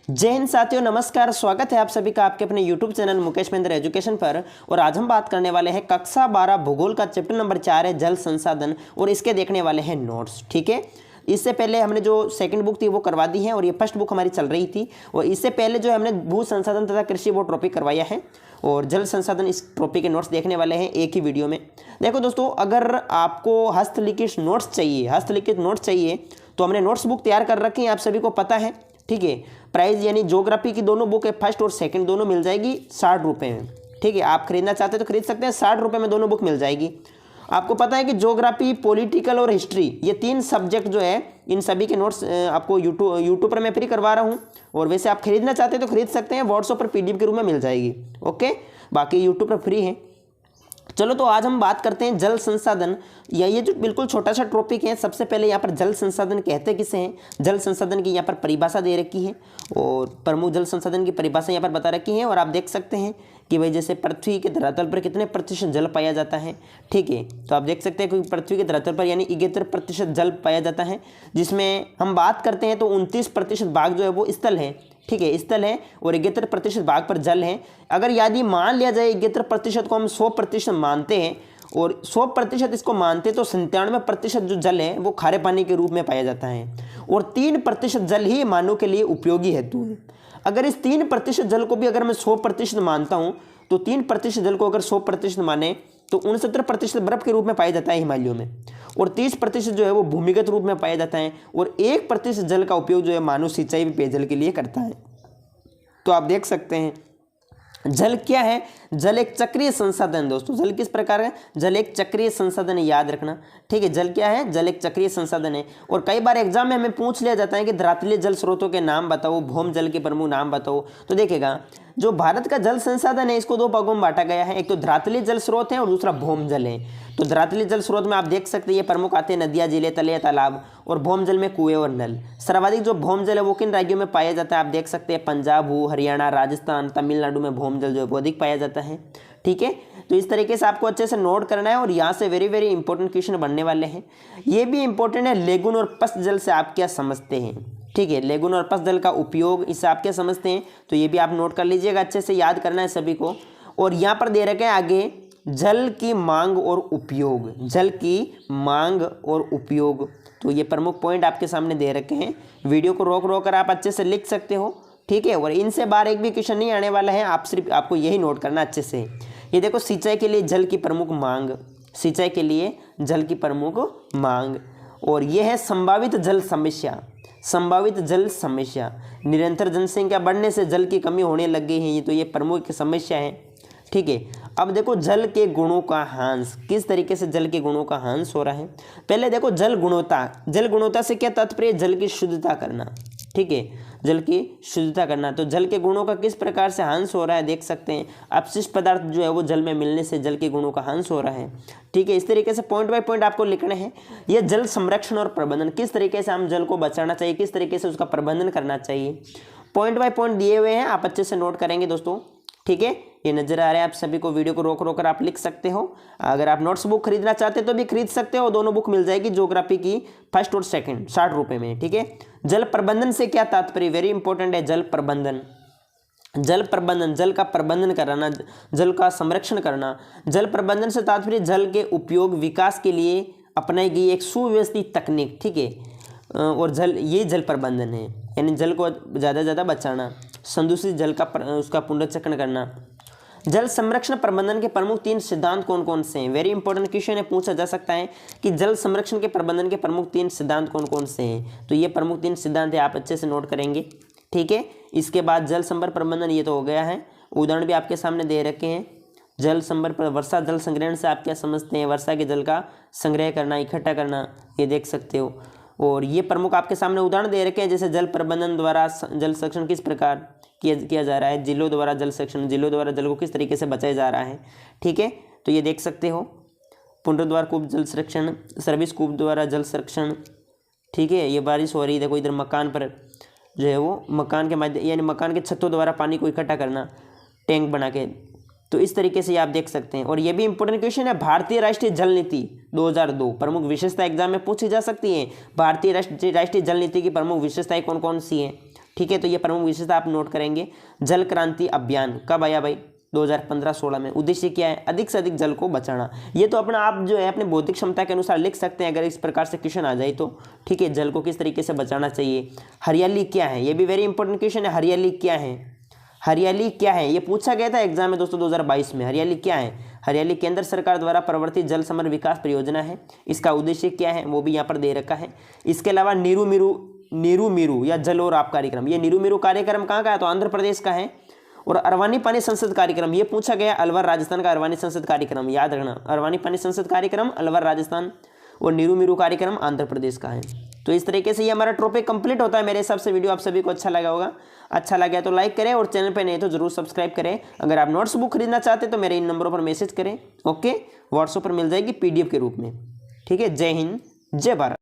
जय हिंद साथियों, नमस्कार। स्वागत है आप सभी का आपके अपने YouTube channel Mukesh Mahendra education पर। और आज हम बात करने वाले हैं कक्षा 12 भूगोल का चैप्टर नंबर 4 है जल संसाधन, और इसके देखने वाले हैं नोट्स। ठीक है, इससे पहले हमने जो सेकंड बुक थी वो करवा दी है और ये फर्स्ट बुक हमारी चल रही थी। और इससे पहले जो हमने भू संसाधन तथा कृषि वो टॉपिक करवाया है और जल संसाधन इस टॉपिक के नोट्स देखने वाले हैं एक ही वीडियो में। देखो दोस्तों, अगर आपको हस्तलिखित नोट्स चाहिए तो हमने नोट्स बुक तैयार कर रखी है, आप सभी को पता है। ठीक है, प्राइस यानी ज्योग्राफी की दोनों बुक है, फर्स्ट और सेकंड दोनों मिल जाएगी 60 रुपये में। ठीक है, आप खरीदना चाहते हैं तो खरीद सकते हैं, 60 रुपये में दोनों बुक मिल जाएगी। आपको पता है कि ज्योग्राफी, पॉलिटिकल और हिस्ट्री ये 3 सब्जेक्ट जो है इन सभी के नोट्स आपको यूट्यूब पर मैं फ्री करवा रहा हूँ। और वैसे आप खरीदना चाहते हैं तो खरीद सकते हैं, व्हाट्सएप पर PDF के रूप में मिल जाएगी। ओके, बाकी यूट्यूब पर फ्री है। चलो तो आज हम बात करते हैं जल संसाधन, या ये जो बिल्कुल छोटा सा टॉपिक है। सबसे पहले यहाँ पर जल संसाधन कहते किसे हैं, जल संसाधन की यहाँ पर परिभाषा दे रखी है और प्रमुख जल संसाधन की परिभाषा यहाँ पर बता रखी है। और आप देख सकते हैं कि भाई जैसे पृथ्वी के धरातल पर कितने प्रतिशत जल पाया जाता है। ठीक है, तो आप देख सकते हैं कि पृथ्वी के धरातल पर यानी 71% जल पाया जाता है, जिसमें हम बात करते हैं तो 29% भाग जो है वो स्थल है। ठीक है, स्थल है और 71% भाग पर जल है। अगर यदि मान लिया जाए 71% को हम 100% मानते हैं और 100% इसको मानते तो 97% जो जल है वो खारे पानी के रूप में पाया जाता है और 3% जल ही मानव के लिए उपयोगी हेतु है। अगर इस 3% जल को भी अगर मैं 100% मानता हूँ तो 3% जल को अगर 100% माने तो 69% बर्फ के रूप में पाया जाता है हिमालयों में, और 30% जो है वो भूमिगत रूप में पाया जाता है, और 1% जल का उपयोग जो है मानव सिंचाई पेयजल के लिए करता है। तो आप देख सकते हैं जल क्या है। जल एक चक्रीय संसाधन। दोस्तों, जल किस प्रकार है, जल एक चक्रीय संसाधन है, याद रखना। ठीक है, जल क्या है, जल एक चक्रीय संसाधन है। और कई बार एग्जाम में हमें पूछ लिया जाता है कि धरातलीय जल स्रोतों के नाम बताओ, भौम जल के प्रमुख नाम बताओ। तो देखिएगा, जो भारत का जल संसाधन है इसको 2 भागों में बांटा गया है। एक तो धरातलीय जल स्रोत है और दूसरा भौम जल है। तो धरातलीय जल स्रोत में आप देख सकते हैं ये प्रमुख आते हैं नदियाँ, झीलें, तले, तालाब, और भौम जल में कुएं और नल। सर्वाधिक जो भौम जल है वो किन राज्यों में पाया जाता है, आप देख सकते हैं पंजाब हो, हरियाणा, राजस्थान, तमिलनाडु में भौम जल जो है वो अधिक पाया जाता है। ठीक है, तो इस तरीके से आपको अच्छे से नोट करना है और यहाँ से वेरी वेरी इंपॉर्टेंट क्वेश्चन बनने वाले हैं। ये भी इंपॉर्टेंट है, लेगुन और पश्च जल से आप क्या समझते हैं। ठीक है, लेगुन और पश्च जल का उपयोग, इससे आप क्या समझते हैं, तो ये भी आप नोट कर लीजिएगा, अच्छे से याद करना है सभी को। और यहाँ पर दे रखे हैं आगे जल की मांग और उपयोग, जल की मांग और उपयोग। तो ये प्रमुख पॉइंट आपके सामने दे रखे हैं। वीडियो को रोक कर आप अच्छे से लिख सकते हो। ठीक है, और इनसे बाहर एक भी क्वेश्चन नहीं आने वाला है, आप सिर्फ आपको यही नोट करना अच्छे से। ये देखो, सिंचाई के लिए जल की प्रमुख मांग, सिंचाई के लिए जल की प्रमुख मांग। और यह है संभावित जल समस्या, संभावित जल समस्या। निरंतर जनसंख्या बढ़ने से जल की कमी होने लग गई है, ये तो ये प्रमुख समस्या है। ठीक है, अब देखो जल के गुणों का ह्रास, किस तरीके से जल के गुणों का ह्रास हो रहा है। पहले देखो जल गुणवत्ता, जल गुणवत्ता से क्या तात्पर्य, जल की शुद्धता करना। ठीक है, जल की शुद्धता करना। तो जल के गुणों का किस प्रकार से ह्रास हो रहा है, देख सकते हैं अपशिष्ट पदार्थ जो है वो जल में मिलने से जल के गुणों का ह्रास हो रहा है। ठीक है, इस तरीके से पॉइंट बाय पॉइंट आपको लिखना है। यह जल संरक्षण और प्रबंधन, किस तरीके से हम जल को बचाना चाहिए, किस तरीके से उसका प्रबंधन करना चाहिए, पॉइंट बाय पॉइंट दिए हुए हैं, आप अच्छे से नोट करेंगे दोस्तों। ठीक है, ये नजर आ रहा है आप सभी को, वीडियो को रोक कर आप लिख सकते हो। अगर आप नोट्स बुक खरीदना चाहते हो तो भी खरीद सकते हो, दोनों बुक मिल जाएगी ज्योग्राफी की फर्स्ट और सेकंड 60 रुपये में। ठीक है, जल प्रबंधन से क्या तात्पर्य, वेरी इंपॉर्टेंट है जल प्रबंधन। जल प्रबंधन, जल का प्रबंधन कराना, जल का संरक्षण करना। जल प्रबंधन से तात्पर्य जल के उपयोग विकास के लिए अपनाई गई एक सुव्यवस्थित तकनीक। ठीक है, और जल, ये जल प्रबंधन है, यानी जल को ज़्यादा से ज़्यादा बचाना, संदूषित जल का उसका पुनर्चक्रण करना। जल संरक्षण प्रबंधन के प्रमुख 3 सिद्धांत कौन कौन से हैं, वेरी इंपॉर्टेंट क्वेश्चन है, पूछा जा सकता है कि जल संरक्षण के प्रबंधन के प्रमुख 3 सिद्धांत कौन कौन से हैं। तो ये प्रमुख 3 सिद्धांत है, आप अच्छे से नोट करेंगे। ठीक है, इसके बाद जल संभर प्रबंधन, ये तो हो गया है, उदाहरण भी आपके सामने दे रखे हैं। जल संभर पर वर्षा जल संग्रहण से आप क्या समझते हैं, वर्षा के जल का संग्रह करना, इकट्ठा करना, ये देख सकते हो। और ये प्रमुख आपके सामने उदाहरण दे रखे हैं, जैसे जल प्रबंधन द्वारा जल संरक्षण किस प्रकार किया जा रहा है, जिलों द्वारा जल संरक्षण, जिलों द्वारा जल को किस तरीके से बचाया जा रहा है। ठीक है, तो ये देख सकते हो, पुनर्द्वार कूप जल संरक्षण, सर्विस कूप द्वारा जल संरक्षण। ठीक है, ये बारिश हो रही है, देखो इधर मकान पर जो है वो मकान के माध्यम यानी मकान के छतों द्वारा पानी को इकट्ठा करना, टैंक बना के। तो इस तरीके से आप देख सकते हैं। और ये भी इंपॉर्टेंट क्वेश्चन है, भारतीय राष्ट्रीय जल नीति 2002 प्रमुख विशेषता एग्जाम में पूछी जा सकती है। भारतीय राष्ट्रीय जल नीति की प्रमुख विशेषताएं कौन कौन सी हैं, ठीक है। तो ये प्रमुख विशेषता आप नोट करेंगे। जल क्रांति अभियान कब आया भाई? 2015-16 में। उद्देश्य क्या है? अधिक से अधिक जल को बचाना। ये तो अपना आप जो है अपने बौद्धिक क्षमता के अनुसार लिख सकते हैं अगर इस प्रकार से क्वेश्चन आ जाए तो, ठीक है। जल को किस तरीके से बचाना चाहिए। हरियाली क्या है? ये भी वेरी इंपॉर्टेंट क्वेश्चन है। हरियाली क्या है? हरियाली क्या है? ये पूछा गया था एग्जाम में दोस्तों 2022 में। हरियाली क्या है? हरियाली केंद्र सरकार द्वारा प्रवर्तित जल समग्र विकास परियोजना है। इसका उद्देश्य क्या है वो भी यहाँ पर दे रखा है। इसके अलावा नीरू मीरू या जल और आप कार्यक्रम, ये नीरू मीरू कार्यक्रम कहाँ का है? तो आंध्र प्रदेश का है। और अरवानी पानी संसद कार्यक्रम, ये पूछा गया अलवर राजस्थान का अरवानी संसद कार्यक्रम, याद रखना। अरवानी पानी संसद कार्यक्रम अलवर राजस्थान और नीरू मीरू कार्यक्रम आंध्र प्रदेश का है। तो इस तरीके से ये हमारा टॉपिक कंप्लीट होता है मेरे हिसाब से। वीडियो आप सभी को अच्छा लगा होगा। अच्छा लगा तो लाइक करें और चैनल पे नहीं तो जरूर सब्सक्राइब करें। अगर आप नोट्स बुक खरीदना चाहते हैं तो मेरे इन नंबरों पर मैसेज करें। ओके, व्हाट्सएप पर मिल जाएगी PDF के रूप में। ठीक है। जय हिंद, जय भारत।